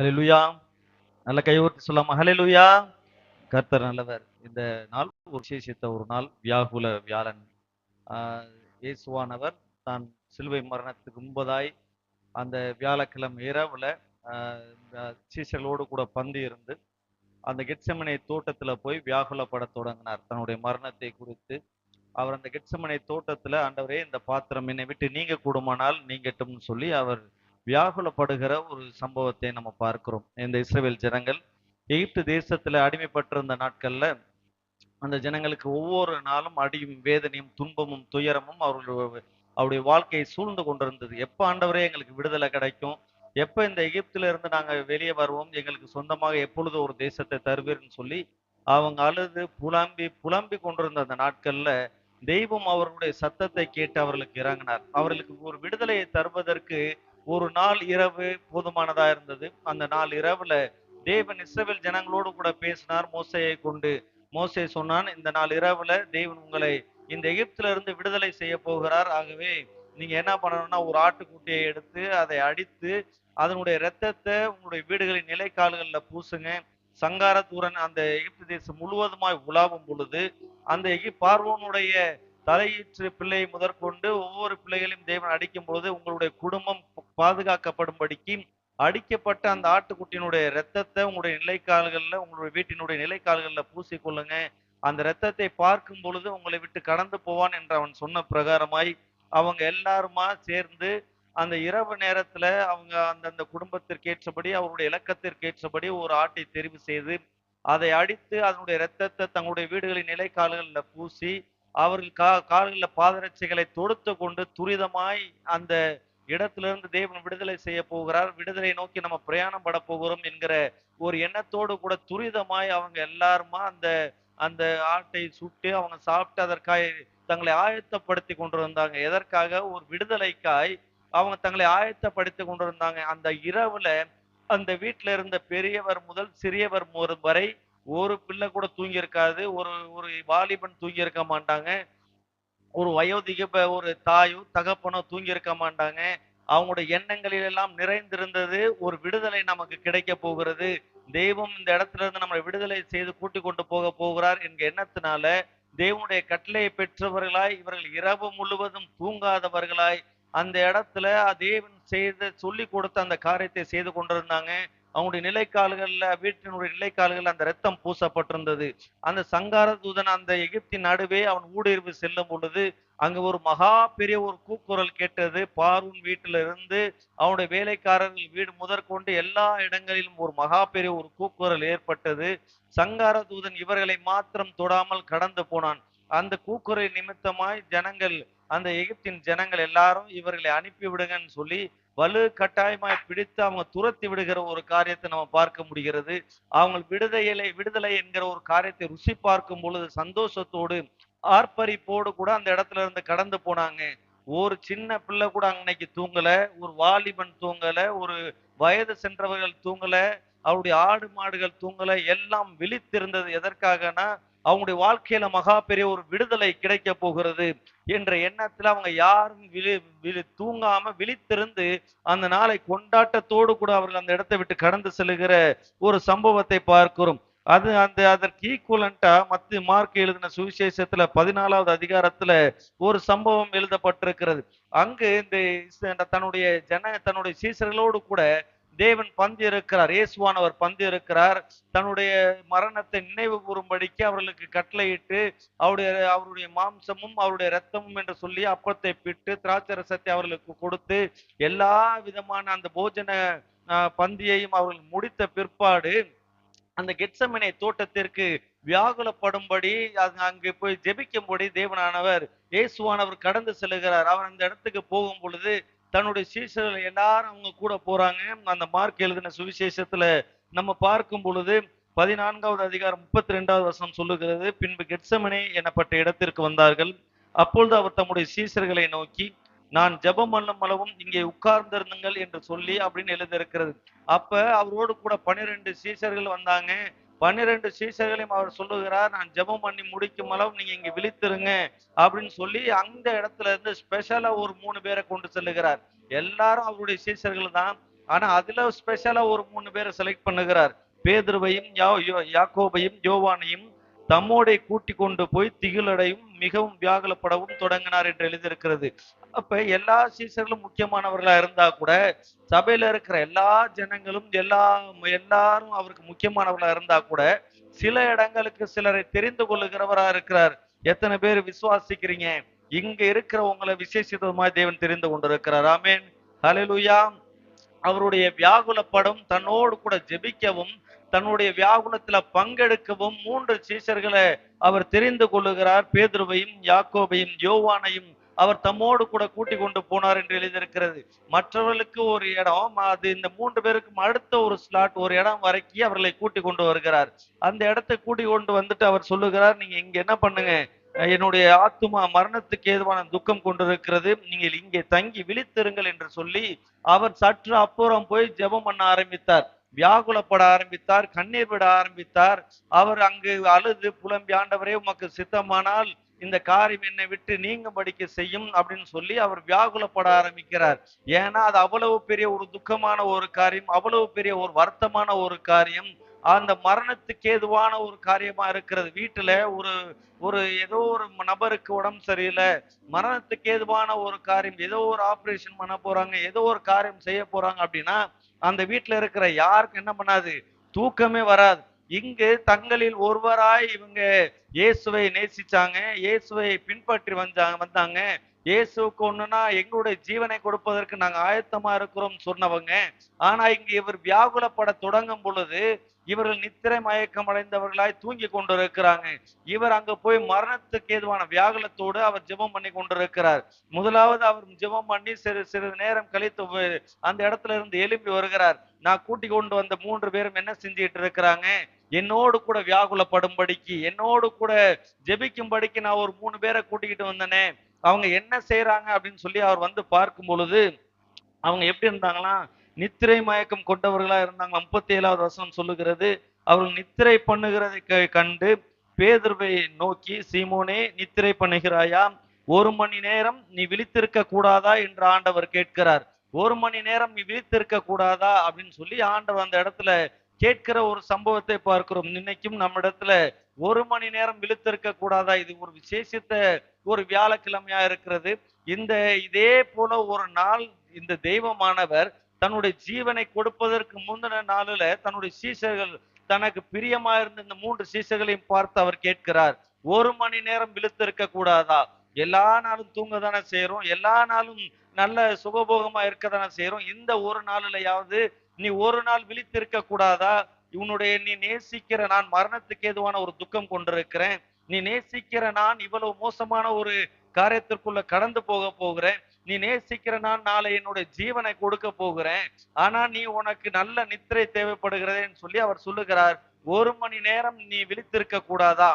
ஹalleluya. நல்ல கையோர்த்தி சொல்லாமா ஹalleluya. கர்த்தர் நல்லவர். இந்த நாள் ஒரு விசேஷித்த ஒரு நாள், வியாகுல வியாழன். இயேசுவானவர் தான் சிலுவை மரணத்துக்கு முன்பதாய் அந்த வியாழக்கிழமை இரவுல சீசர்களோடு கூட பந்து இருந்து அந்த கெட்செமனே தோட்டத்துல போய் வியாகுலப்பட தொடங்கினார் தன்னுடைய மரணத்தை குறித்து. அவர் அந்த கெட்செமனே தோட்டத்துல, ஆண்டவரே இந்த பாத்திரம் என்னை விட்டு நீங்க கூடுமானால் நீங்கட்டும்னு சொல்லி அவர் வியாகுலப்படுகிற ஒரு சம்பவத்தை நம்ம பார்க்கிறோம். இந்த இஸ்ரவேல் ஜனங்கள் எகிப்து தேசத்துல அடிமைப்பட்டிருந்த நாட்கள்ல அந்த ஜனங்களுக்கு ஒவ்வொரு நாளும் அடியும் வேதனையும் துன்பமும் துயரமும் அவருடைய வாழ்க்கையை சூழ்ந்து கொண்டிருந்தது. எப்ப ஆண்டவரே எங்களுக்கு விடுதலை கிடைக்கும், எப்ப இந்த எகிப்துல இருந்து நாங்க வெளியே வருவோம், எங்களுக்கு சொந்தமாக எப்பொழுது ஒரு தேசத்தை தருவீர்னு சொல்லி அவங்க அழுது புலம்பி புலம்பி கொண்டிருந்த அந்த நாட்கள்ல தெய்வம் அவர்களுடைய சத்தத்தை கேட்டு அவர்களுக்கு இறங்கினார். அவர்களுக்கு ஒரு விடுதலையை தருவதற்கு ஒரு நாள் இரவு போதுமானதா இருந்தது. அந்த நாள் இரவுல தேவன் இஸ்ரவேல் ஜனங்களோடு கூட பேசினார் மோசேயை கொண்டு. மோசே சொன்னான், இந்த நாள் இரவுல தேவன் உங்களை இந்த எகிப்துல இருந்து விடுதலை செய்ய போகிறார். ஆகவே நீங்க என்ன பண்ணணும்னா, ஒரு ஆட்டுக்குட்டியை எடுத்து அதை அடித்து அதனுடைய இரத்தத்தை உங்களுடைய வீடுகளின் நிலைக்கால்கள்ல பூசுங்க. சங்கார தூரன் அந்த எகிப்து தேசம் முழுவதுமாய் உலாவும் பொழுது அந்த பார்வோனுடைய தலையீற்று பிள்ளை முதற்கொண்டு ஒவ்வொரு பிள்ளைகளையும் தேவன் அடிக்கும் பொழுது உங்களுடைய குடும்பம் பாதுகாக்கப்படும்படிக்கு அடிக்கப்பட்ட அந்த ஆட்டுக்குட்டியினுடைய இரத்தத்தை உங்களுடைய நிலைக்கால்கள்ல உங்களுடைய வீட்டினுடைய நிலைக்கால்கள்ல பூசிக்கொள்ளுங்க. அந்த இரத்தத்தை பார்க்கும் பொழுது உங்களை விட்டு கடந்து போவான் என்று அவன் சொன்ன பிரகாரமாய் அவங்க எல்லாருமா சேர்ந்து அந்த இரவு நேரத்துல அவங்க அந்தந்த குடும்பத்திற்கு ஏற்றபடி அவருடைய இலக்கத்திற்கு ஏற்றபடி ஒரு ஆட்டை தெரிவு செய்து அதை அடித்து அதனுடைய இரத்தத்தை தங்களுடைய வீடுகளின் நிலைக்கால்களில் பூசி அவர்கள் கால்களில் பாதரட்சைகளை தொடுத்து கொண்டு துரிதமாய் அந்த இடத்திலிருந்து தேவன் விடுதலை செய்ய போகிறார், விடுதலை நோக்கி நம்ம பிரயாணம் பட போகிறோம் என்கிற ஒரு எண்ணத்தோடு கூட துரிதமாய் அவங்க எல்லாருமா அந்த அந்த ஆட்டை சுட்டு அவங்க சாப்பிட்டு அதற்காக தங்களை ஆயத்தப்படுத்தி கொண்டிருந்தாங்க. எதற்காக? ஒரு விடுதலைக்காய் அவங்க தங்களை ஆயத்தப்படுத்தி கொண்டிருந்தாங்க. அந்த இரவுல அந்த வீட்டுல இருந்த பெரியவர் முதல் சிறியவர் வரை ஒரு பிள்ளை கூட தூங்கி இருக்காது. ஒரு ஒரு வாலிபன் தூங்கி இருக்க மாட்டாங்க. ஒரு வயோதிக ஒரு தாயோ தகப்பனோ தூங்கி இருக்க மாட்டாங்க. அவங்களுடைய எண்ணங்களில் எல்லாம் நிறைந்திருந்தது ஒரு விடுதலை நமக்கு கிடைக்க போகிறது, தெய்வம் இந்த இடத்துல இருந்து நம்மளை விடுதலை செய்து கூட்டி கொண்டு போக போகிறார் என்கிற எண்ணத்தினால தேவனுடைய கட்டளையை பெற்றவர்களாய் இவர்கள் இரவு முழுவதும் தூங்காதவர்களாய் அந்த இடத்துல தேவன் செய்து சொல்லி கொடுத்த அந்த காரியத்தை செய்து கொண்டிருந்தாங்க. அவங்களுடைய நிலைக்கால்கள்ல வீட்டினுடைய நிலைக்கால்கள்ல அந்த ரத்தம் பூசப்பட்டிருந்தது. அந்த சங்கார தூதன் அந்த எகிப்தின் நடுவே அவன் ஊடுருவி செல்லும் பொழுது அங்க ஒரு மகா பெரிய ஒரு கூக்குரல் கேட்டது. பார்வோன் வீட்டில இருந்து அவனுடைய வேலைக்காரர்கள் வீடு முதற்கொண்டு எல்லா இடங்களிலும் ஒரு மகா பெரிய ஒரு கூக்குரல் ஏற்பட்டது. சங்கார தூதன் இவர்களை மாத்திரம் தொடாமல் கடந்து போனான். அந்த கூக்குரல் நிமித்தமாய் ஜனங்கள், அந்த எகிப்தின் ஜனங்கள் எல்லாரும் இவர்களை அனுப்பி விடுங்கன்னு சொல்லி வலு கட்டாயமாய் பிடித்து அவங்க துரத்தி விடுகிற ஒரு காரியத்தை நம்ம பார்க்க முடிகிறது. அவங்க விடுதலை என்கிற ஒரு காரியத்தை ருசி பார்க்கும் பொழுது சந்தோஷத்தோடு ஆர்ப்பரிப்போடு கூட அந்த இடத்துல இருந்து கடந்து போனாங்க. ஒரு சின்ன பிள்ளை கூட அன்னைக்கு தூங்கல, ஒரு வாலிபன் தூங்கல, ஒரு வயது சென்றவர்கள் தூங்கல, அவருடைய ஆடு மாடுகள் தூங்கல, எல்லாம் விழித்திருந்தது. எதற்காகனா அவங்களுடைய வாழ்க்கையில மகா பெரிய ஒரு விடுதலை கிடைக்க போகிறது என்ற எண்ணத்துல அவங்க யாரும் தூங்காம விழித்திருந்து அந்த நாளை கொண்டாட்டத்தோடு கூட அவர்கள் அந்த இடத்தை விட்டு கடந்து செல்லுகிற ஒரு சம்பவத்தை பார்க்கிறோம். அது அந்த அதற்கு ஈக்குவலண்டா மார்க் எழுதின சுவிசேஷத்துல 14வது அதிகாரத்துல ஒரு சம்பவம் எழுதப்பட்டிருக்கிறது. அங்கு இந்த தன்னுடைய சீசர்களோடு கூட தேவன் பந்து இருக்கிறார், இயேசுவானவர் பந்து இருக்கிறார். தன்னுடைய மரணத்தை நினைவு கூறும்படிக்கு அவர்களுக்கு கட்டளையிட்டு அவருடைய மாம்சமும் அவருடைய இரத்தமும் என்று சொல்லி அப்பத்தை பிட்டு திராட்சரசத்தை அவர்களுக்கு கொடுத்து எல்லா விதமான அந்த போஜன பந்தியையும் அவர்கள் முடித்த பிற்பாடு அந்த கெட்சமனே தோட்டத்திற்கு வியாகுலப்படும்படி அங்கு போய் ஜெபிக்கும்படி தேவனானவர் இயேசுவானவர் கடந்து செல்லுகிறார். அவர் அந்த இடத்துக்கு போகும் பொழுது தன்னுடைய சீசர்கள் எல்லாரும் அவங்க கூட போறாங்க. அந்த மார்க் எழுதின சுவிசேஷத்துல நம்ம பார்க்கும் பொழுது 14வது அதிகாரம் 32வது வசனம் சொல்லுகிறது, பின்பு கெட்சமனே எனப்பட்ட இடத்திற்கு வந்தார்கள். அப்பொழுது அவர் தம்முடைய சீசர்களை நோக்கி, நான் ஜெபம் பண்ணும் அளவும் இங்கே உட்கார்ந்திருந்துங்கள் என்று சொல்லி அப்படின்னு எழுதியிருக்கிறது. அப்ப அவரோடு கூட 12 சீசர்கள் வந்தாங்க. 12 சீசர்களையும் அவர் சொல்லுகிறார், நான் ஜெபம் பண்ணி முடிக்கும் அளவு நீங்க இங்க விழித்திருங்க அப்படின்னு சொல்லி அந்த இடத்துல இருந்து ஸ்பெஷலா ஒரு 3 பேரை கொண்டு செல்லுகிறார். எல்லாரும் அவருடைய சீசர்கள் தான். ஆனா அதுல ஸ்பெஷலா ஒரு 3 பேரை செலக்ட் பண்ணுகிறார். பேதுருவையும் யாக்கோபையும் யோவானையும் தம்மோடே கூட்டி கொண்டு போய் திகிலடையும் மிகவும் வியாகுலப்படவும் தொடங்கினார் என்று எழுதியிருக்கிறது. அப்ப எல்லா சீசர்களும் முக்கியமானவர்களா இருந்தா கூட, சபையில இருக்கிற எல்லா ஜனங்களும் எல்லாரும் அவருக்கு முக்கியமானவர்களா இருந்தா கூட, சில இடங்களுக்கு சிலரை தெரிந்து கொள்ளுகிறவரா இருக்கிறார். எத்தனை பேர் விசுவாசிக்கிறீங்க? இங்க இருக்கிற உங்களை விசேஷித்தமாய் தேவன் தெரிந்து கொண்டிருக்கிறார். ஆமென். ஹல்லேலூயா. அவருடைய வியாகுலப்படும் தன்னோடு கூட ஜெபிக்கவும் தன்னுடைய வியாகுலத்துல பங்கெடுக்கவும் 3 சீஷர்களை அவர் தெரிந்து கொள்ளுகிறார். பேதுருவையும் யாக்கோபையும் யோவானையும் அவர் தம்மோடு கூட கூட்டி கொண்டு போனார் என்று எழுதியிருக்கிறது. மற்றவர்களுக்கு ஒரு இடம், அது இந்த 3 பேருக்கும் அடுத்த ஒரு ஸ்லாட், ஒரு இடம் வரைக்கும் அவர்களை கூட்டி கொண்டு வருகிறார். அந்த இடத்தை கூட்டி கொண்டு வந்துட்டு அவர் சொல்லுகிறார், நீங்க இங்க என்ன பண்ணுங்க, என்னுடைய ஆத்துமா மரணத்துக்கு ஏதுவான துக்கம் கொண்டிருக்கிறது, நீங்கள் இங்கே தங்கி விழித்திருங்கள் என்று சொல்லி அவர் சற்று அப்புறம் போய் ஜெபம் பண்ண ஆரம்பித்தார். வியாகுலப்பட ஆரம்பித்தார், கண்ணீர் விட ஆரம்பித்தார். அவர் அங்கு அழுது புலம்பி, ஆண்டவரே உமக்கு சித்தமானால் இந்த காரியம் என்னை விட்டு நீங்கும்படிக்கு செய்யும் அப்படின்னு சொல்லி அவர் வியாகுலப்பட ஆரம்பிக்கிறார். ஏன்னா அது அவ்வளவு பெரிய ஒரு துக்கமான ஒரு காரியம், அவ்வளவு பெரிய ஒரு வருத்தமான ஒரு காரியம், அந்த மரணத்துக்கு ஏதுவான ஒரு காரியமா இருக்கிறது. வீட்டுல ஒரு ஒரு ஏதோ ஒரு நபருக்கு உடம்பு சரியில்லை, மரணத்துக்கு ஏதுவான ஒரு காரியம், ஏதோ ஒரு ஆபரேஷன் பண்ண போறாங்க, ஏதோ ஒரு காரியம் செய்ய போறாங்க அப்படின்னா அந்த வீட்டுல இருக்கிற யாருக்கும் என்ன பண்ணாது, தூக்கமே வராது. இங்கு தங்களில் ஒருவராய் இவங்க இயேசுவை நேசிச்சாங்க, இயேசுவை பின்பற்றி வந்தாங்க, இயேசுக்கு ஒண்ணுன்னா எங்களுடைய ஜீவனை கொடுப்பதற்கு நாங்க ஆயத்தமா இருக்கிறோம் சொன்னவங்க. ஆனா இங்கு இவர் வியாகுலப்பட தொடங்கும் பொழுது இவர்கள் நித்திரை மயக்கம் அடைந்தவர்களாய் தூங்கி கொண்டிருக்கிறாங்க. இவர் அங்க போய் மரணத்துக்கு ஏதுவான வியாகுலத்தோடு அவர் ஜெபம் பண்ணி கொண்டிருக்கிறார். முதலாவது அவர் ஜெபம் பண்ணி சிறிது நேரம் கழித்து அந்த இடத்துல இருந்து எழும்பி வருகிறார். நான் கூட்டி கொண்டு வந்த 3 பேரும் என்ன செஞ்சிட்டு இருக்கிறாங்க, என்னோடு கூட வியாகுலப்படும்படிக்கு, என்னோடு கூட ஜெபிக்கும்படிக்கு நான் ஒரு 3 பேரை கூட்டிக்கிட்டு வந்தனே, அவங்க என்ன செய்யறாங்க அப்படின்னு சொல்லி அவர் வந்து பார்க்கும் பொழுது அவங்க எப்படி இருந்தாங்களாம், நித்திரை மயக்கம் கொண்டவர்களா இருந்தாங்க. 37வது வசனம் சொல்லுகிறது, அவர்கள் நித்திரை பண்ணுகிறதை கண்டு பேதுருவை நோக்கி, சீமோனே நித்திரை பண்ணுகிறாயா, 1 மணி நேரம் நீ விழித்திருக்க கூடாதா என்று ஆண்டவர் கேட்கிறார். 1 மணி நேரம் நீ விழித்திருக்க கூடாதா அப்படின்னு சொல்லி ஆண்டவர் அந்த இடத்துல கேட்கிற ஒரு சம்பவத்தை பார்க்கிறோம். இன்னைக்கும் நம்ம இடத்துல 1 மணி நேரம் விழித்திருக்க கூடாதா, இது ஒரு விசேஷித்த ஒரு வியாழக்கிழமையா இருக்கிறது. இதே போல ஒரு நாள் இந்த தெய்வமானவர் தன்னுடைய ஜீவனை கொடுப்பதற்கு முந்தின நாளில தன்னுடைய சீஷர்கள், தனக்கு பிரியமா இருந்த இந்த 3 சீஷர்களையும் பார்த்து அவர் கேட்கிறார், 1 மணி நேரம் விழித்திருக்க கூடாதா? எல்லா நாளும் தூங்க தானே செய்யறோம், எல்லா நாளும் நல்ல சுகபோகமா இருக்க தானே செய்யறோம், இந்த ஒரு நாளிலையாவது நீ ஒரு நாள் விழித்திருக்க கூடாதா? நீ நேசிக்கிற நான் மரணத்துக்கு ஏதுவான ஒரு துக்கம் கொண்டிருக்கிறேன், நீ நேசிக்கிற நான் இவ்வளவு மோசமான ஒரு காரியத்திற்குள்ள கடந்து போகிறேன், நீ நேசிக்கிற நான் நாளை என்னுடைய ஜீவனை கொடுக்க போகிறேன், ஆனா நீ உனக்கு நல்ல நித்திரை தேவைப்படுகிறேன்னு சொல்லி அவர் சொல்லுகிறார். 1 மணி நேரம் நீ விழித்திருக்க கூடாதா?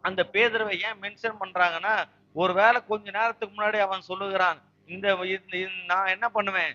அந்த பேதுருவை ஏன் மென்ஷன் பண்றாங்கன்னா, ஒருவேளை கொஞ்ச நேரத்துக்கு முன்னாடி அவன் சொல்லுகிறான், நான் என்ன பண்ணுவேன்,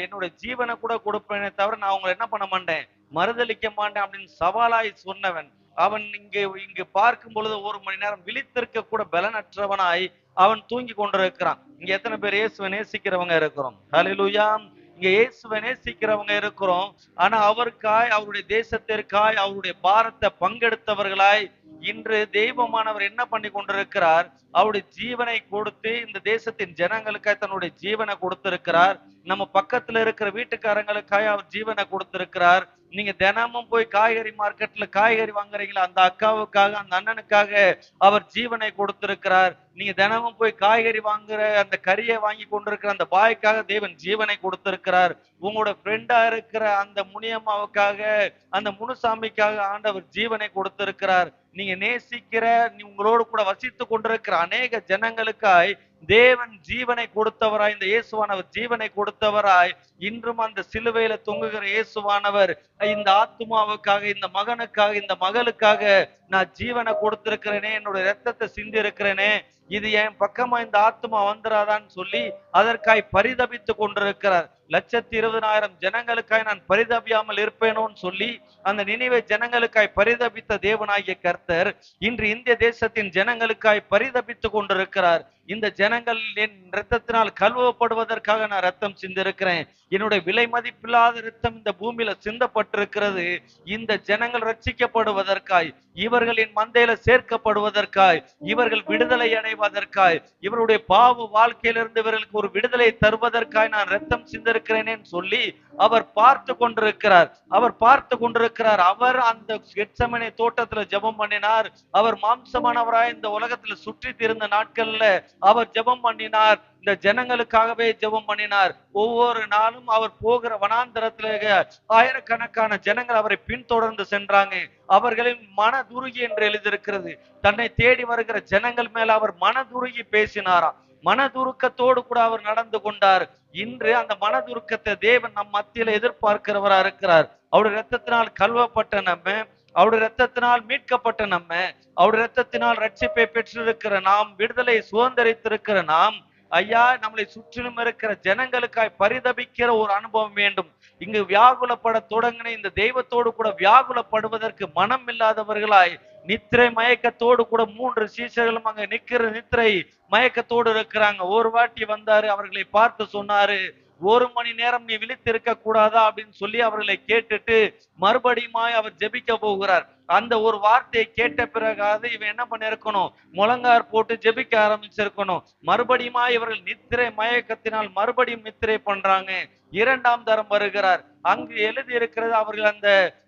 என்னோட ஜீவனை கூட கொடுப்பேனே தவிர நான் உங்களை என்ன பண்ண மாட்டேன், மறுதளிக்க மாட்டேன் அப்படின்னு சவாலாய் சொன்னவன். அவன் இங்கு பார்க்கும் பொழுது 1 மணி நேரம் விழித்திருக்க கூட பலனற்றவனாய் அவன் தூங்கி கொண்டிருக்கிறான். இங்க எத்தனை பேர் இயேசுவை நேசிக்கிறவங்க இருக்கிறோம்? ஹல்லேலூயா. இங்க இயேசுவை நேசிக்கிறவங்க இருக்கிறோம். ஆனா அவருக்காய், அவருடைய தேசத்திற்காய், அவருடைய பாரத்தை பங்கெடுத்தவர்களாய் இன்று தெய்வமானவர் என்ன பண்ணி கொண்டிருக்கிறார், அவருடைய ஜீவனை கொடுத்து இந்த தேசத்தின் ஜனங்களுக்காய் தன்னுடைய ஜீவனை கொடுத்திருக்கிறார். நம்ம பக்கத்துல இருக்கிற வீட்டுக்காரங்களுக்காக அவர் ஜீவனை கொடுத்திருக்கிறார். நீங்க தினமும் போய் காய்கறி மார்க்கெட்ல காய்கறி வாங்குறீங்களா, அந்த அக்காவுக்காக, அந்த அண்ணனுக்காக அவர் ஜீவனை கொடுத்திருக்கிறார். நீங்க தினமும் போய் காய்கறி வாங்குற அந்த கறியை வாங்கி கொண்டிருக்கிற அந்த பாய்க்காக தேவன் ஜீவனை கொடுத்திருக்கிறார். உங்களோட ஃப்ரெண்டா இருக்கிற அந்த முனியம்மாவுக்காக, அந்த முனுசாமிக்காக ஆண்டவர் ஜீவனை கொடுத்திருக்கிறார். நீங்க நேசிக்கிற, உங்களோடு கூட வசித்து கொண்டிருக்கிற அநேக ஜனங்களுக்காய் தேவன் ஜீவனை கொடுத்தவராய், இந்த இயேசுவானவர் ஜீவனை கொடுத்தவராய், இன்றும் அந்த சிலுவையில தொங்குகிற இயேசுவானவர் இந்த ஆத்துமாவுக்காக, இந்த மகனுக்காக, இந்த மகளுக்காக நான் ஜீவனை கொடுத்திருக்கிறேனே, என்னுடைய ரத்தத்தை சிந்தி இருக்கிறேனே, இது என் பக்கமா இந்த ஆத்துமா வந்துராதான்னு சொல்லி அதற்காய் பரிதபித்து கொண்டிருக்கிறார். 120,000 ஜனங்களுக்காய் நான் பரிதபியாமல் இருப்பேனோன்னு சொல்லி அந்த நினைவே ஜனங்களுக்காய் பரிதபித்த தேவனாகிய கர்த்தர் இன்று இந்திய தேசத்தின் ஜனங்களுக்காய் பரிதபித்துக் கொண்டிருக்கிறார். இந்த ஜனங்கள் என் ரத்தத்தினால் கழுவப்படுவதற்காக நான் ரத்தம் சிந்திருக்கிறேன். என்னுடைய விலை மதிப்பில்லாத ரத்தம் இந்த பூமியில சிந்தப்பட்டிருக்கிறது. இந்த ஜனங்கள் ரட்சிக்கப்படுவதற்காய், இவர்கள் என் மந்தையில சேர்க்கப்படுவதற்காய், இவர்கள் விடுதலை அடைவதற்காய், இவருடைய பாவ வாழ்க்கையிலிருந்து இவர்களுக்கு ஒரு விடுதலை தருவதற்காய் நான் ரத்தம் சிந்திருக்கிறேனேன்னு சொல்லி அவர் பார்த்து கொண்டிருக்கிறார். அவர் அந்த கெத்செமனே தோட்டத்துல ஜெபம் பண்ணினார். அவர் மாம்சமானவராய் இந்த உலகத்துல சுற்றி திரிந்த நாட்கள்ல அவர் ஜெபம் பண்ணினார். இந்த ஜனங்களுக்காகவே ஜெபம் பண்ணினார். ஒவ்வொரு நாளும் அவர் போகிற வனாந்தரத்துல ஆயிரக்கணக்கான ஜனங்கள் அவரை பின்தொடர்ந்து சென்றாங்க. அவர்களின் மனதுருகி என்று எழுதியிருக்கிறது. தன்னை தேடி வருகிற ஜனங்கள் மேல அவர் மனதுருகி பேசினாராம். மனதுருக்கத்தோடு கூட அவர் நடந்து கொண்டார். இன்று அந்த மனதுருக்கத்தை தேவன் நம் மத்தியில எதிர்பார்க்கிறவரா இருக்கிறார். அவருடைய ரத்தத்தினால் கழுவப்பட்ட நம்ம, அவருடைய ரத்தத்தினால் மீட்கப்பட்ட நம்ம, அவருடைய ரத்தத்தினால் ரட்சிப்பை பெற்றிருக்கிற நாம், விடுதலை சுதந்திரித்திருக்கிற நாம், ஐயா நம்மளை சுற்றிலும் இருக்கிற ஜனங்களுக்காய் பரிதபிக்கிற ஒரு அனுபவம் வேண்டும். இங்கு வியாகுலப்பட தொடங்கின இந்த தெய்வத்தோடு கூட வியாகுலப்படுவதற்கு மனம் இல்லாதவர்களாய் நித்திரை மயக்கத்தோடு கூட 3 சீஷர்களும் அங்க நிக்கிற நித்திரை மயக்கத்தோடு இருக்கிறாங்க. ஒரு வாட்டி வந்தாரு, அவர்களை பார்த்து சொன்னாரு, 1 மணி நேரம் நீ விழித்திருக்க கூடாதா அப்படின்னு சொல்லி அவர்களை கேட்டுட்டு மறுபடியுமாய் அவர் ஜெபிக்க போகிறார். அந்த ஒரு வார்த்தையை கேட்ட பிறகாவது இவன் என்ன பண்ணிருக்கணும், முழங்கார் போட்டு ஜெபிக்க ஆரம்பிச்சிருக்கணும். மறுபடியுமாய் இவர்கள் நித்திரை மயக்கத்தினால் மறுபடியும் நித்திரை பண்றாங்க. 2ஆம் தரம் வருகிறார். அங்கு எழுதி இருக்கிறது, அவர்கள்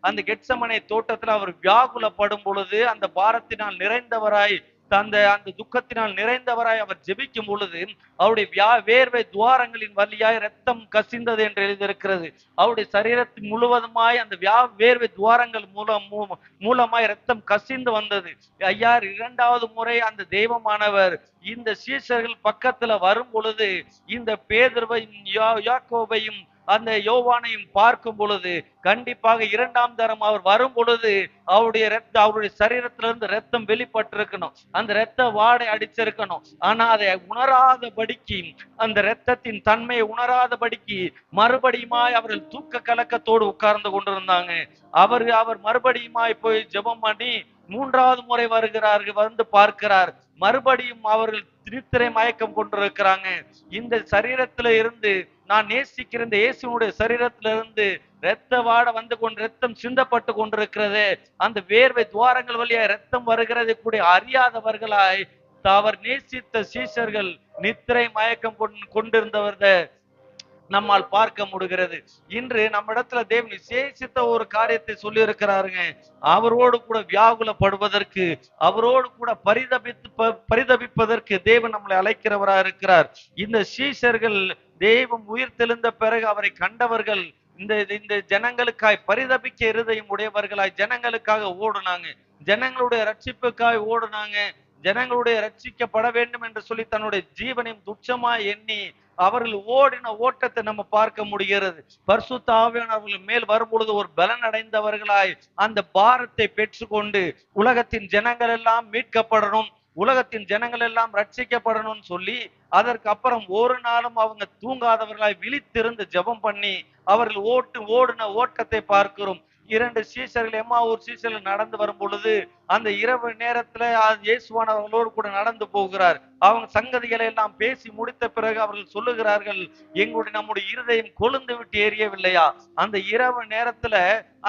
அந்த கெத்செமனே தோட்டத்துல அவர் வியாகுலப்படும் பொழுது அந்த பாரத்தினால் நிறைந்தவராய் அந்த துக்கத்தினால் நிறைந்தவராய் அவர் ஜெபிக்கும் பொழுது அவருடைய வேர்வை துவாரங்களின் வழியாய் ரத்தம் கசிந்தது என்று எழுதியிருக்கிறது. அவருடைய சரீரத்தின் முழுவதுமாய் அந்த வேர்வை துவாரங்கள் மூலமாய் ரத்தம் கசிந்து வந்தது. ஐயா 2வது முறை அந்த தெய்வமானவர் இந்த சீஷர்கள் பக்கத்துல வரும் பொழுது இந்த பேதுருவையும் யாக்கோபையும் அந்த யோவானையும் பார்க்கும் பொழுது கண்டிப்பாக 2ஆம் தரம் அவர் வரும் பொழுது அவருடைய சரீரத்திலிருந்து ரத்தம் வெளிப்பட்டிருக்கணும். அந்த ரத்த வாடை அடிச்சிருக்கணும். ஆனா அதை உணராதபடிக்கு, அந்த ரத்தத்தின் தன்மையை உணராதபடிக்கு மறுபடியுமாய் அவர்கள் தூக்க கலக்கத்தோடு உட்கார்ந்து கொண்டிருந்தாங்க. அவர் மறுபடியுமாய் போய் ஜெபம் பண்ணி 3வது முறை வருகிறார்கள், வந்து பார்க்கிறார். மறுபடியும் அவர்கள் நித்திரை மயக்கம் கொண்டிருக்கிறாங்க. இந்த சரீரத்துல இருந்து, நான் நேசிக்கிற இந்த இயேசுனுடைய சரீரத்திலிருந்து இரத்த வாட வந்து கொண்டு ரத்தம் சிந்தப்பட்டு கொண்டிருக்கிறது. அந்த வேர்வை துவாரங்கள் வழியா ரத்தம் வருகிறது கூட அறியாதவர்களாய் அவர் நேசித்த சீஷர்கள் நித்திரை மயக்கம் கொண்டிருந்தவர்த நம்மால் பார்க்க முடிகிறது. இன்று நம்ம இடத்துல தேவன் விசேஷித்த ஒரு காரியத்தை சொல்லி இருக்கிறாருங்க. அவரோடு கூட வியாகுலப்படுவதற்கு, அவரோடு கூட பரிதபிப்பதற்கு தேவன் நம்மளை அழைக்கிறவராக இருக்கிறார். இந்த சீஷர்கள் தெய்வம் உயிர் தெழுந்த பிறகு அவரை கண்டவர்கள் இந்த ஜனங்களுக்காய் பரிதபிக்க இருதயம் உடையவர்களாய் ஜனங்களுக்காக ஓடுனாங்க. ஜனங்களுடைய ரட்சிப்புக்காய் ஓடுனாங்க. ஜனங்களுடைய ரட்சிக்கப்பட வேண்டும் என்று சொல்லி தன்னுடைய ஜீவனையும் துச்சமாய் எண்ணி அவர்கள் ஓடின ஓட்டத்தை நம்ம பார்க்க முடிகிறது. பரிசுத்த ஆவியானவர்கள் மேல் வரும்பொழுது ஒரு பலன் அடைந்தவர்களாய் அந்த பாரத்தை பெற்றுக்கொண்டு உலகத்தின் ஜனங்கள் எல்லாம் மீட்கப்படணும், உலகத்தின் ஜனங்கள் எல்லாம் ரட்சிக்கப்படணும்னு சொல்லி அதற்கு அப்புறம் ஒரு நாளும் அவங்க தூங்காதவர்களாய் விழித்திருந்து ஜெபம் பண்ணி அவர்கள் ஓடின ஓட்டத்தை பார்க்கிறோம். 2 சீஷர்கள் எம்மாவூர் சீஷர்கள் நடந்து வரும் பொழுது அந்த இரவு நேரத்துல இயேசுவானவர்களோடு கூட நடந்து போகிறார். அவங்க சங்கதிகளை எல்லாம் பேசி முடித்த பிறகு அவர்கள் சொல்லுகிறார்கள், நம்முடைய இருதயம் கொழுந்து விட்டு எரியவில்லையா? அந்த இரவு நேரத்துல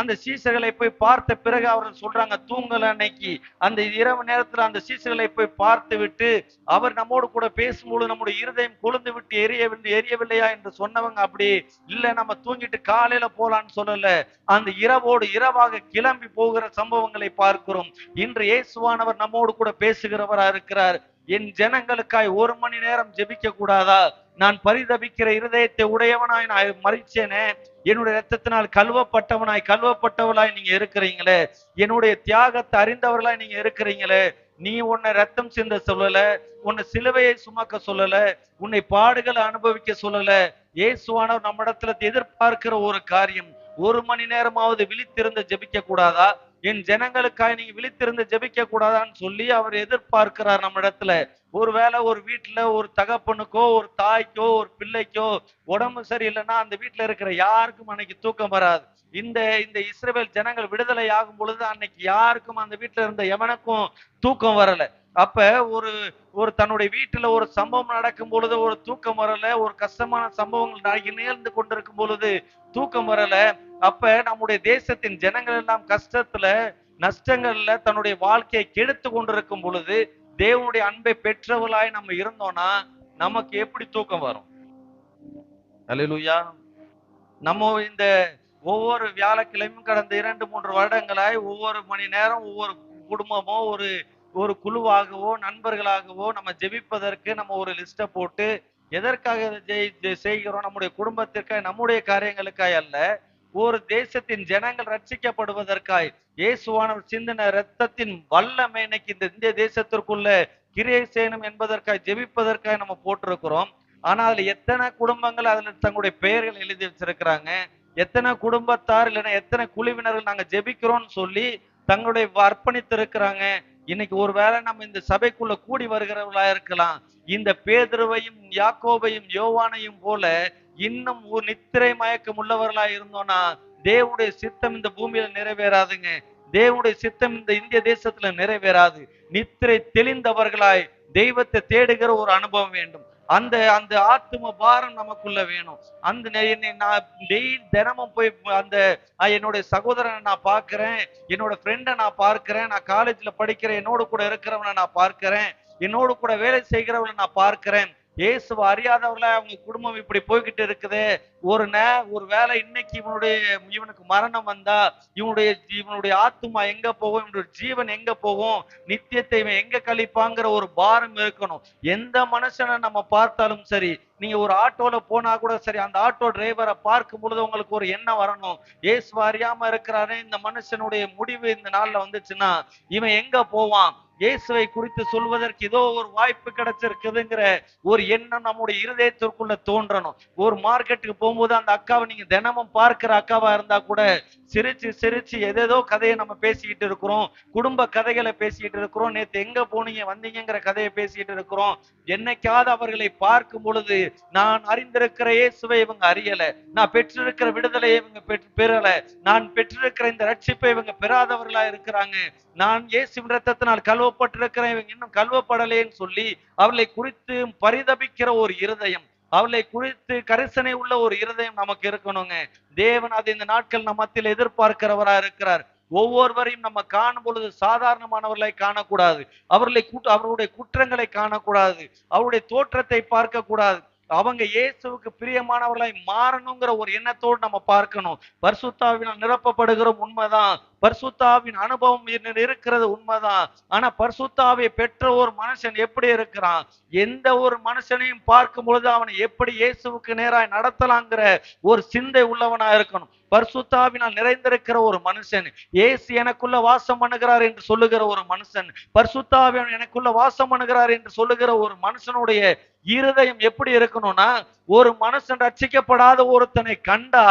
அந்த சீஷர்களை போய் பார்த்த பிறகு அவர்கள் சொல்றாங்க, தூங்கல அன்னைக்கு. அந்த இரவு நேரத்துல அந்த சீஷர்களை போய் பார்த்து விட்டு அவர் நம்மோடு கூட பேசும்போது நம்முடைய இருதயம் கொழுந்து விட்டு எரியவில்லையா என்று சொன்னவங்க அப்படி இல்ல, நம்ம தூங்கிட்டு காலையில போலான்னு சொல்லல, அந்த இரவோடு இரவாக கிளம்பி போகிற சம்பவங்களை பார்க்கிறோம். இன்று இயேசுவானவர் நம்மோடு கூட பேசுகிறவரா இருக்கிறார். என் ஜனங்களுக்காய் 1 மணி நேரம் ஜெபிக்க கூடாதா? நான் பரிதபிக்கிற இருதயத்தை உடையவனாய் நான் மறிச்சேனே, என்னுடைய ரத்தத்தினால் கழுவப்பட்டவளாய் நீங்க இருக்கிறீங்களே, என்னுடைய தியாகத்தை அறிந்தவர்களாய் நீங்க இருக்கிறீங்களே, நீ உன்னை ரத்தம் சிந்த சொல்லல, உன்னை சிலுவையை சுமக்க சொல்லல, உன்னை பாடுகளை அனுபவிக்க சொல்லல. இயேசுவானவர் நம்ம இடத்துல எதிர்பார்க்கிற ஒரு காரியம், 1 மணி நேரமாவது விழித்திருந்து ஜெபிக்க கூடாதா? என் ஜனங்களுக்காக நீங்க விழித்திருந்து ஜெபிக்க கூடாதான்னு சொல்லி அவர் எதிர்பார்க்கிறார் நம்ம இடத்துல. ஒருவேளை ஒரு வீட்டுல ஒரு தகப்பனுக்கோ ஒரு தாய்க்கோ ஒரு பிள்ளைக்கோ உடம்பு சரியில்லைன்னா அந்த வீட்டுல இருக்கிற யாருக்கும் அன்னைக்கு தூக்கம் வராது. இந்த இந்த இஸ்ரவேல் ஜனங்கள் விடுதலை ஆகும் பொழுது அன்னைக்கு யாருக்கும் அந்த வீட்டுல இருந்த எவனுக்கும் தூக்கம் வரல. அப்ப ஒரு ஒரு தன்னுடைய வீட்டுல ஒரு சம்பவம் நடக்கும் பொழுது ஒரு தூக்கம் வரல, ஒரு கஷ்டமான சம்பவங்கள் நிகழ்ந்து கொண்டிருக்கும் பொழுது தூக்கம் வரல. அப்ப நம்முடைய தேசத்தின் ஜனங்கள் எல்லாம் கஷ்டத்துல நஷ்டங்கள்ல தன்னுடைய வாழ்க்கையை கெடுத்து கொண்டிருக்கும் பொழுது தேவனுடைய அன்பை பெற்றவர்களாய் நம்ம இருந்தோம்னா நமக்கு எப்படி தூக்கம் வரும்? அல்லேலூயா. நம்ம இந்த ஒவ்வொரு வியாழக்கிழமையும் கடந்த 2-3 வருடங்களாய் ஒவ்வொரு மணி நேரம் ஒவ்வொரு குடும்பமோ ஒரு ஒரு குழுவாகவோ நண்பர்களாகவோ நம்ம ஜெபிப்பதற்கு நம்ம ஒரு லிஸ்ட போட்டு எதற்காக செய்கிறோம்? நம்முடைய குடும்பத்திற்காக, நம்முடைய காரியங்களுக்காய் அல்ல, ஒரு தேசத்தின் ஜனங்கள் ரட்சிக்கப்படுவதற்காய் இயேசுவானவர் சிந்தின இரத்தத்தின் வல்லமை இன்னைக்கு இந்த இந்திய தேசத்திற்குள்ள கிரியை செய்யணும் என்பதற்காக ஜெபிப்பதற்காக நம்ம போட்டிருக்கிறோம். ஆனா அதுல எத்தனை குடும்பங்கள் அதுல தங்களுடைய பெயர்கள் எழுதி வச்சிருக்கிறாங்க, எத்தனை குடும்பத்தார் இல்லைன்னா எத்தனை குழுவினர்கள் நாங்க ஜெபிக்கிறோம்னு சொல்லி தங்களுடைய அர்ப்பணித்து இருக்கிறாங்க. இன்னைக்கு ஒருவேளை நம்ம இந்த சபைக்குள்ள கூடி வருகிறவர்களா இருக்கலாம், இந்த பேதுருவையும் யாக்கோபையும் யோவானையும் போல இன்னும் ஒரு நித்திரை மயக்கம் உள்ளவர்களா இருந்தோம்னா தேவனுடைய சித்தம் இந்த பூமியில நிறைவேறாதுங்க. தேவனுடைய சித்தம் இந்த இந்திய தேசத்துல நிறைவேறாது. நித்திரை தெளிந்தவர்களாய் தெய்வத்தை தேடுகிற ஒரு அனுபவம் வேண்டும். அந்த அந்த ஆத்தும பாரம் நமக்குள்ள வேணும். அந்த நான் தினமும் போய் அந்த என்னுடைய சகோதரனை நான் பார்க்கிறேன், என்னோட ஃப்ரெண்டை நான் பார்க்கிறேன், நான் காலேஜ்ல படிக்கிறேன், என்னோடு கூட இருக்கிறவனை நான் பார்க்கிறேன், என்னோடு கூட வேலை செய்கிறவனை நான் பார்க்கிறேன். இயேசுவை அறியாதவர்களா அவங்க குடும்பம் இப்படி போய்கிட்டு இருக்குது. ஒரு வேலை இன்னைக்கு இவனுக்கு மரணம் வந்தா இவனுடைய ஆத்துமா எங்க போகும், இவனுடைய ஜீவன் எங்க போகும், நித்தியத்தை இவன் எங்க கழிப்பாங்கிற ஒரு பாரம் இருக்கணும். எந்த மனுஷனை நம்ம பார்த்தாலும் சரி, நீங்க ஒரு ஆட்டோல போனா கூட சரி, அந்த ஆட்டோ டிரைவரை பார்க்கும் பொழுது உங்களுக்கு ஒரு எண்ணம் வரணும், இயேசுவை அறியாம இருக்கிறாரு, இந்த மனுஷனுடைய முடிவு இந்த நாள்ல வந்துச்சுன்னா இவன் எங்க போவான், இயேசுவை குறித்து சொல்வதற்கு ஏதோ ஒரு வாய்ப்பு கிடைச்சிருக்குதுங்கிற ஒரு எண்ணம் நம்முடைய இருதயத்திற்குள்ள தோன்றணும். ஒரு மார்க்கெட்டுக்கு போகும்போது அந்த அக்காவை நீங்க தினமும் பார்க்கிற அக்காவா இருந்தா கூட சிரிச்சு சிரிச்சு எதேதோ கதையை நம்ம பேசிக்கிட்டு இருக்கிறோம், குடும்ப கதைகளை பேசிக்கிட்டு இருக்கிறோம், நேத்து எங்க போனீங்க வந்தீங்கிற கதையை பேசிக்கிட்டு இருக்கிறோம். என்னைக்காவது அவர்களை பார்க்கும் பொழுது நான் அறிந்திருக்கிற இயேசுவை இவங்க அறியல, நான் பெற்றிருக்கிற விடுதலையை இவங்க பெறல, நான் பெற்றிருக்கிற இந்த ரட்சிப்பை இவங்க பெறாதவர்களா இருக்கிறாங்க, நான் இயேசுவின் இரத்தத்தினால் கழுவப்பட்டிருக்கிறேன் இவங்க இன்னும் கழுவப்படலேன்னு சொல்லி அவர்களை குறித்து பரிதபிக்கிற ஒரு இருதயம், அவளை குறித்து கரிசனை உள்ள ஒரு இருதயம் நமக்கு இருக்கணுங்க. தேவன் அதை இந்த நாட்கள் நம்ம மத்தியில் எதிர்பார்க்கிறவரா இருக்கிறார். ஒவ்வொருவரையும் நம்ம காணும் பொழுது சாதாரணமானவர்களை காணக்கூடாது, அவருடைய குற்றங்களை காணக்கூடாது, அவருடைய தோற்றத்தை பார்க்க கூடாது. அவங்க இயேசுவுக்கு பிரியமானவர்களாய் மாறணுங்கிற ஒரு எண்ணத்தோடு நம்ம பார்க்கணும். பரிசுத்தாவினால் நிரப்பப்படுகிறோம் உண்மைதான், பரிசுத்தாவின் அனுபவம் இருக்கிறது உண்மைதான். ஆனா பரிசுத்தாவை பெற்ற ஒரு மனுஷன் எப்படி இருக்கிறான், எந்த ஒரு மனுஷனையும் பார்க்கும் பொழுது அவனை எப்படி இயேசுவுக்கு நேராய் நடத்தலாங்கிற ஒரு சிந்தை உள்ளவனா இருக்கணும். பரிசுத்தாவினால் நிறைந்திருக்கிற ஒரு மனுஷன், இயேசு எனக்குள்ள வாசம் பண்ணுகிறார் என்று சொல்லுகிற ஒரு மனுஷன், பரிசுத்தாவின் எனக்குள்ள வாசம் பண்ணுகிறார் என்று சொல்லுகிற ஒரு மனுஷனுடைய இருதயம் எப்படி இருக்கணும்னா, ஒரு மனுஷன் ரட்சிக்கப்படாத ஒருத்தனை கண்டா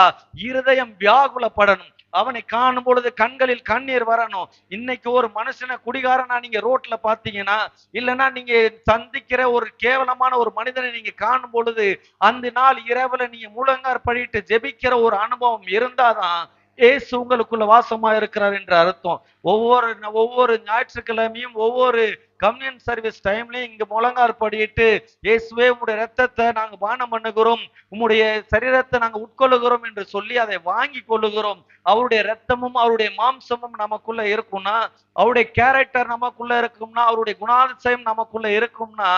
இருதயம் வியாகுலப்படணும், அவனை காணும் பொழுது கண்களில் கண்ணீர் வரணும். இன்னைக்கு ஒரு மனுஷனை குடிகாரனா நீங்க ரோட்ல பாத்தீங்கன்னா, இல்லைன்னா நீங்க சந்திக்கிற ஒரு கேவலமான ஒரு மனிதனை நீங்க காணும் பொழுது அந்த நாள் இரவுல நீங்க முழங்கார் படிட்டு ஜெபிக்கிற ஒரு அனுபவம் இருந்தாதான் ஏசு உங்களுக்குள்ள வாசமா இருக்கிறார் என்ற அர்த்தம். ஒவ்வொரு ஞாயிற்றுக்கிழமையும் ஒவ்வொரு கம்யூன் சர்வீஸ் டைம்லயும் இங்க முழங்கார் படிட்டு இயேசுவே உம்முடைய ரத்தத்தை நாங்க பானம் பண்ணுகிறோம், உம்முடைய சரீரத்தை நாங்க உட்கொள்ளுகிறோம் என்று சொல்லி அதை வாங்கி கொள்ளுகிறோம். அவருடைய ரத்தமும் அவருடைய மாம்சமும் நமக்குள்ள இருக்கும்னா, அவருடைய கேரக்டர் நமக்குள்ள இருக்கும்னா, அவருடைய குணாதிசயம் நமக்குள்ள இருக்கும்னா,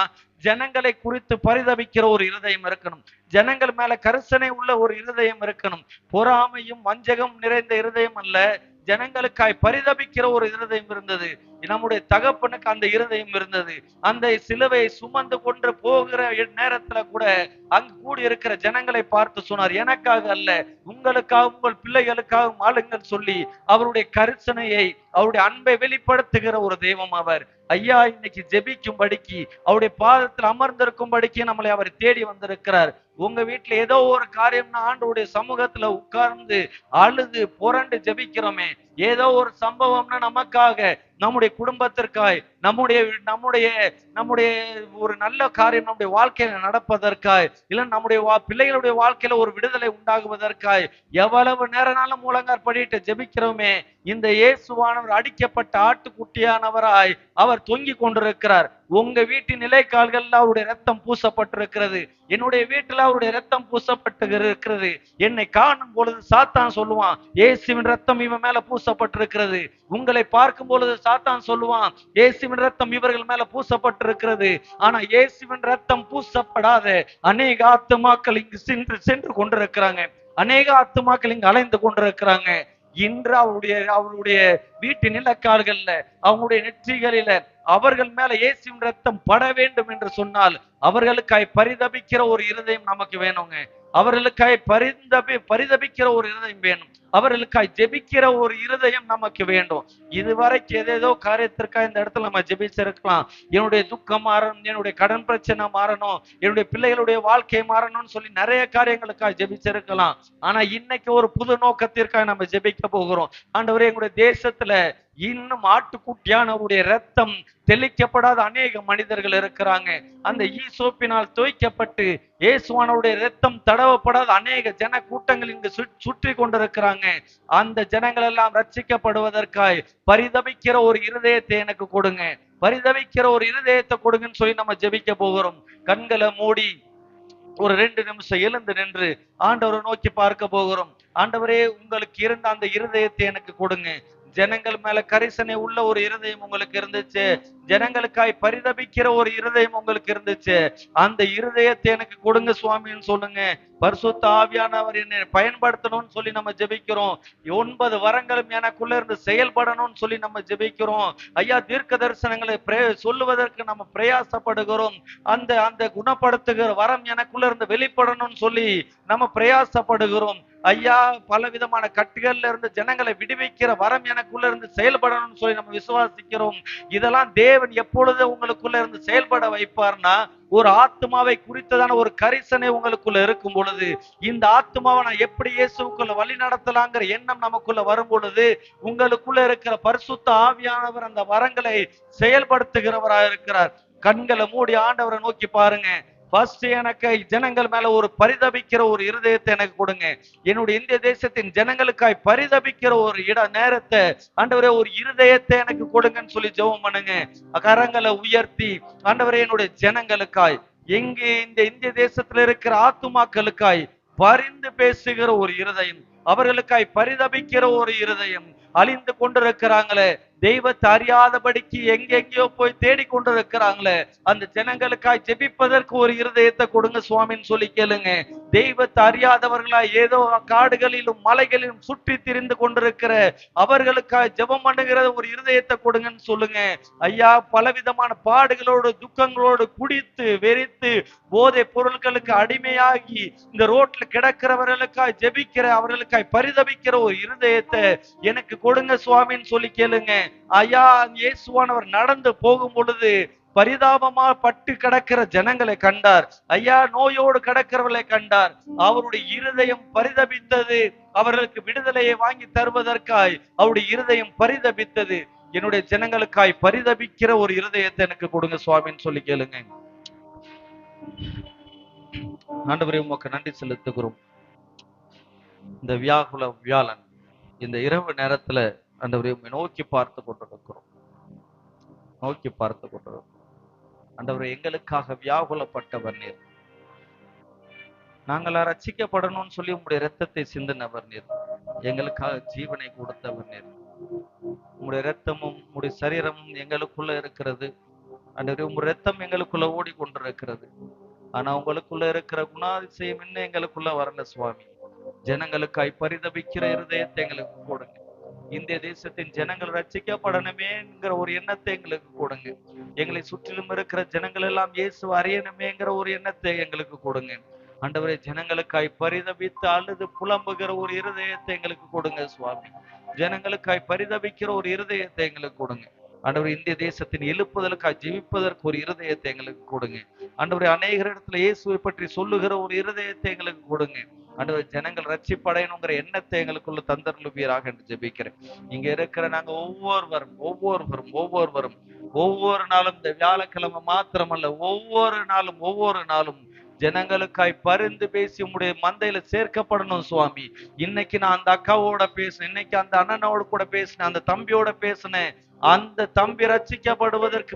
ஜனங்களை குறித்து பரிதபிக்கிற ஒரு இருதயம் இருக்கணும், ஜனங்கள் மேல கரிசனை உள்ள ஒரு இருதயம் இருக்கணும். பொறாமையும் வஞ்சகம் நிறைந்த இருதயம் அல்ல, ஜனங்களுக்காய் பரிதபிக்கிற ஒரு இருதயம் இருந்தது. நம்முடைய தகப்பனுக்கு அந்த இருதயம் இருந்தது. அந்த சிலுவையை சுமந்து கொண்டு போகிற நேரத்துல கூட அங்கு கூடி இருக்கிற ஜனங்களை பார்த்து சொன்னார், எனக்காக அல்ல உங்களுக்காக உங்கள் பிள்ளைகளுக்காக ஆளுங்கள் சொல்லி அவருடைய கரிசனையை அவருடைய அன்பை வெளிப்படுத்துகிற ஒரு தெய்வம் அவர். ஐயா இன்னைக்கு ஜெபிக்கும்படிக்கு அவருடைய பாதத்தில் அமர்ந்திருக்கும்படிக்கு நம்மளை அவர் தேடி வந்திருக்கிறார். உங்க வீட்டுல ஏதோ ஒரு காரியம்னா ஆண்டவருடைய சமூகத்துல உட்கார்ந்து அழுது புரண்டு ஜெபிக்கிறோமே, ஏதோ ஒரு சம்பவம்னா நமக்காக நம்முடைய குடும்பத்திற்காய், நம்முடைய நம்முடைய நம்முடைய ஒரு நல்ல காரியம் நம்முடைய வாழ்க்கையில நடப்பதற்காய், இல்ல நம்முடைய பிள்ளைகளுடைய வாழ்க்கையில ஒரு விடுதலை உண்டாகுவதற்காய் எவ்வளவு நேரனாலும் முழங்கார் படிட்டு ஜெபிக்கிறோமே. இந்த இயேசுவானவர் அடிக்கப்பட்ட ஆட்டுக்குட்டியானவராய் அவர் தொங்கிக் கொண்டிருக்கிறார். உங்க வீட்டின் நிலைக்கால்கள் அவருடைய ரத்தம் பூசப்பட்டிருக்கிறது. என்னுடைய வீட்டில் அவருடைய ரத்தம் பூசப்பட்டு இருக்கிறது. என்னை காணும் பொழுது சாத்தான் சொல்லுவான், இயேசுவின் ரத்தம் இவன் மேல பூசப்பட்டிருக்கிறது. உங்களை பார்க்கும் பொழுது சாத்தான் சொல்லுவான், இயேசுவின் ரத்தம் இவர்கள் மேல பூசப்பட்டிருக்கிறது. ஆனா இயேசுவின் ரத்தம் பூசப்படாத அநேக ஆத்துமாக்கள் இங்கு சென்று சென்று கொண்டிருக்கிறாங்க. அநேக ஆத்துமாக்கள் இங்கு அலைந்து கொண்டிருக்கிறாங்க. இன்று அவருடைய வீட்டு நிலக்கால்கள்ல, அவங்களுடைய நெற்றிகளில அவர்கள் மேல இயேசுவின் ரத்தம் பட வேண்டும் என்று சொன்னால் அவர்களுக்காய் பரிதபிக்கிற ஒரு இருதயம் நமக்கு வேணுங்க. அவர்களுக்காய் பரிதபிக்கிற ஒரு இருதயம் வேணும். அவர்களுக்காய் ஜெபிக்கிற ஒரு இருதயம் நமக்கு வேண்டும். இதுவரைக்கு ஏதேதோ காரியத்திற்காக இந்த இடத்துல நம்ம ஜெபிச்சிருக்கலாம். என்னுடைய துக்கம் மாறணும், என்னுடைய கடன் பிரச்சனை மாறணும், என்னுடைய பிள்ளைகளுடைய வாழ்க்கை மாறணும்னு சொல்லி நிறைய காரியங்களுக்காக ஜெபிச்சிருக்கலாம். ஆனா இன்னைக்கு ஒரு புது நோக்கத்திற்காக நம்ம ஜெபிக்க போகிறோம். ஆண்டவரே, எங்களுடைய தேசத்துல இன்னும் ஆட்டுக்குட்டியானவருடைய ரத்தம் தெளிக்கப்படாத அநேக மனிதர்கள் இருக்கிறாங்க. அந்த ஈசோப்பினால் தோய்க்கப்பட்டு இயேசுவானவருடைய ரத்தம் தடவப்படாத அநேக ஜன கூட்டங்கள் இங்கு சுற்றி கொண்டிருக்கிறாங்க. அந்த ஜனங்கள் எல்லாம் ரட்சிக்கப்படுவதற்காய் பரிதபிக்கிற ஒரு இருதயத்தை எனக்கு கொடுங்க, பரிதபிக்கிற ஒரு இருதயத்தை கொடுங்கன்னு சொல்லி நம்ம ஜெபிக்க போகிறோம். கண்களை மூடி ஒரு 2 நிமிஷம் எழுந்து நின்று ஆண்டவரை நோக்கி பார்க்க போகிறோம். ஆண்டவரே, உங்களுக்கு இருந்த அந்த இருதயத்தை எனக்கு கொடுங்க. ஜனங்கள் மேல கரிசனை உள்ள ஒரு இருதயம் உங்களுக்கு இருந்துச்சு. ஜனங்களுக்காய் பரிதபிக்கிற ஒரு இருதயம் உங்களுக்கு இருந்துச்சு. அந்த இருதயத்தை எனக்கு கொடுங்க சுவாமின்னு சொல்லுங்க. பரிசுத்த ஆவியானவர் என்னை பயன்படுத்தணும்னு சொல்லி நம்ம ஜெபிக்கிறோம். 9 வரங்களும் எனக்குள்ள இருந்து செயல்படணும்னு சொல்லி நம்ம ஜெபிக்கிறோம். ஐயா, தீர்க்க தரிசனங்களை சொல்லுவதற்கு நம்ம பிரயாசப்படுகிறோம். அந்த அந்த குணப்படுத்துகிற வரம் எனக்குள்ள இருந்து வெளிப்படணும்னு சொல்லி நம்ம பிரயாசப்படுகிறோம். ஐயா, பல விதமான கட்டுகள்ல இருந்து ஜனங்களை விடுவிக்கிற வரம் எனக்குள்ள இருந்து செயல்படணும்னு சொல்லி நம்ம விசுவாசிக்கிறோம். இதெல்லாம் தேவன் எப்பொழுது உங்களுக்குள்ள இருந்து செயல்பட வைப்பார்னா, ஒரு ஆத்மாவை குறித்ததான ஒரு கரிசனை உங்களுக்குள்ள இருக்கும் பொழுது, இந்த ஆத்மாவை நான் எப்படி இயேசுக்குள்ள வழி நடத்தலாங்கிற எண்ணம் நமக்குள்ள வரும் பொழுது, உங்களுக்குள்ள இருக்கிற பரிசுத்த ஆவியானவர் அந்த வரங்களை செயல்படுத்துகிறவராக இருக்கிறார். கண்களை மூடி ஆண்டவரை நோக்கி பாருங்க. ஃபர்ஸ்ட் எனக்கு ஜனங்கள் மேல ஒரு பரிதபிக்கிற ஒரு இருதயத்தை எனக்கு கொடுங்க. என்னுடைய இந்திய தேசத்தின் ஜனங்களுக்காய் பரிதபிக்கிற ஒரு நேரத்தை, ஆண்டவரே, ஒரு இருதயத்தை எனக்கு கொடுங்கன்னு சொல்லி ஜெபம் பண்ணுங்க. கரங்களை உயர்த்தி, ஆண்டவரே, என்னுடைய ஜனங்களுக்காய், எங்கே இந்த இந்திய தேசத்துல இருக்கிற ஆத்துமாக்களுக்காய் பரிந்து பேசுகிற ஒரு இருதயம், அவர்களுக்காய் பரிதபிக்கிற ஒரு இருதயம். அழிந்து கொண்டிருக்கிறாங்களே, தெய்வத்தை அறியாதபடிக்கு எங்கெங்கயோ போய் தேடிக்கொண்டிருக்கிறாங்களே, அந்த ஜனங்களுக்காய் ஜெபிப்பதற்கு ஒரு இருதயத்தை கொடுங்க சுவாமின்னு சொல்லி கேளுங்க. தெய்வத்தை அறியாதவர்களாய் ஏதோ காடுகளிலும் மலைகளிலும் சுற்றி திரிந்து கொண்டிருக்கிற அவர்களுக்காய் ஜெபம் பண்ணுகிற ஒரு இருதயத்தை கொடுங்கன்னு சொல்லுங்க. ஐயா, பலவிதமான பாடுகளோடு துக்கங்களோடு குடித்து வெறித்து போதை பொருட்களுக்கு அடிமையாகி இந்த ரோட்ல கிடக்கிறவர்களுக்காய் ஜெபிக்கிற, அவர்களுக்காய் பரிதபிக்கிற ஒரு இருதயத்தை எனக்கு கொடுங்க சுவாமின்னு சொல்லி கேளுங்க. ஐயா, இயேசுவானவர் நடந்து போகும் பொழுது பரிதாபமா பட்டு கிடக்கிற ஜனங்களை கண்டார். ஐயா, நோயோடு கிடக்கிறவர்களை கண்டார். அவருடைய இருதயம் பரிதபித்தது. அவர்களுக்கு விடுதலையை வாங்கி தருவதற்காய் அவருடைய இருதயம் பரிதபித்தது. என்னுடைய ஜனங்களுக்காய் பரிதபிக்கிற ஒரு இருதயத்தை எனக்கு கொடுங்க சுவாமின்னு சொல்லி கேளுங்க. ஆண்டவரே, உமக்கு நன்றி செலுத்துகிறோம். இந்த வியாகுல வியாழன் இந்த இரவு நேரத்துல ஆண்டவரே நோக்கி பார்த்து கொண்டிருக்கிறோம், நோக்கி பார்த்து கொண்டிருக்கிறோம். ஆண்டவரே, எங்களுக்காக வியாகுலப்பட்டவர் நீர். நாங்கள் ரட்சிக்கப்படணும்னு சொல்லி உங்களுடைய ரத்தத்தை சிந்தினவர் நீர். எங்களுக்காக ஜீவனை கொடுத்தவர் நீர். உங்களுடைய ரத்தமும் உங்களுடைய சரீரமும் எங்களுக்குள்ள இருக்கிறது. ஆண்டவரே, உங்களுடைய ரத்தம் எங்களுக்குள்ள ஓடிக்கொண்டிருக்கிறது. ஆனா உங்களுக்குள்ள இருக்கிற குணாதிசயம் இன்னும் எங்களுக்குள்ள வரல சுவாமி. ஜனங்களுக்காய் பரிதபிக்கிற இருதயத்தை எங்களுக்கு கொடுங்க. இந்திய தேசத்தின் ஜனங்கள் ரட்சிக்கப்படணுமேங்கிற ஒரு எண்ணத்தை எங்களுக்கு கொடுங்க. எங்களை சுற்றிலும் இருக்கிற ஜனங்கள் எல்லாம் இயேசு அறியணுமேங்கிற ஒரு எண்ணத்தை எங்களுக்கு கொடுங்க. ஆண்டவரே, ஜனங்களுக்காய் பரிதபித்து அழுது புலம்புகிற ஒரு இருதயத்தை எங்களுக்கு கொடுங்க சுவாமி. ஜனங்களுக்காய் பரிதபிக்கிற ஒரு இருதயத்தை எங்களுக்கு கொடுங்க. ஆண்டவரே, இந்திய தேசத்தின் எழுப்புதலுக்காய் ஜெபிப்பதற்கு ஒரு இருதயத்தை எங்களுக்கு கொடுங்க. ஆண்டவரே, அநேகர் இடத்துல இயேசுவை பற்றி சொல்லுகிற ஒரு இருதயத்தை எங்களுக்கு கொடுங்க. ஆண்டவர் ஜனங்கள் ரட்சிப்படையணுங்கிற எண்ணத்தை எங்களுக்குள்ள தந்தருளுவீராக என்று ஜெபிக்கிறேன். இங்க இருக்கிற நாங்க ஒவ்வொருவரும் ஒவ்வொரு நாளும், இந்த வியாழக்கிழமை மாத்திரமல்ல, ஒவ்வொரு நாளும் ஜனங்களுக்காய் பரிந்து பேசி உங்களுடைய மந்தையில சேர்க்கப்படணும் சுவாமி. இன்னைக்கு நான் அந்த அக்காவோட பேசினேன், இன்னைக்கு அந்த அண்ணனோட கூட பேசினேன், அந்த தம்பியோட பேசினேன். அந்த தம்பி ரட்சிக்கப்படுவதற்கு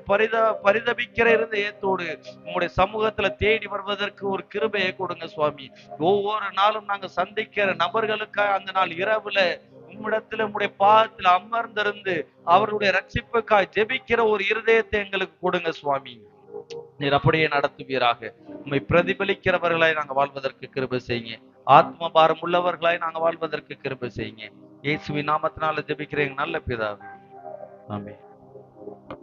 பரிதபிக்கிற இருந்த ஏத்தோடு உங்களுடைய சமூகத்துல தேடி வருவதற்கு ஒரு கிருபையை கொடுங்க சுவாமி. ஒவ்வொரு நாளும் நாங்க சந்திக்கிற நபர்களுக்காக அந்த நாள் இரவுல உம்மிடத்துல உங்களுடைய பாதத்துல அமர்ந்திருந்து அவருடைய ரட்சிப்புக்காய் ஜெபிக்கிற ஒரு இருதயத்தை எங்களுக்கு கொடுங்க சுவாமி. நீர் அப்படியே நடத்துவீராக. உண்மை பிரதிபலிக்கிறவர்களாய் நாங்க வாழ்வதற்கு கிருபை செய்யுங்க. ஆத்ம பாரம் உள்ளவர்களாய் நாங்க வாழ்வதற்கு கிருபை செய்யுங்க. இயேசுவின் நாமத்தினால ஜெபிக்கிறேன் நல்ல பிதாவே. ஆமென்.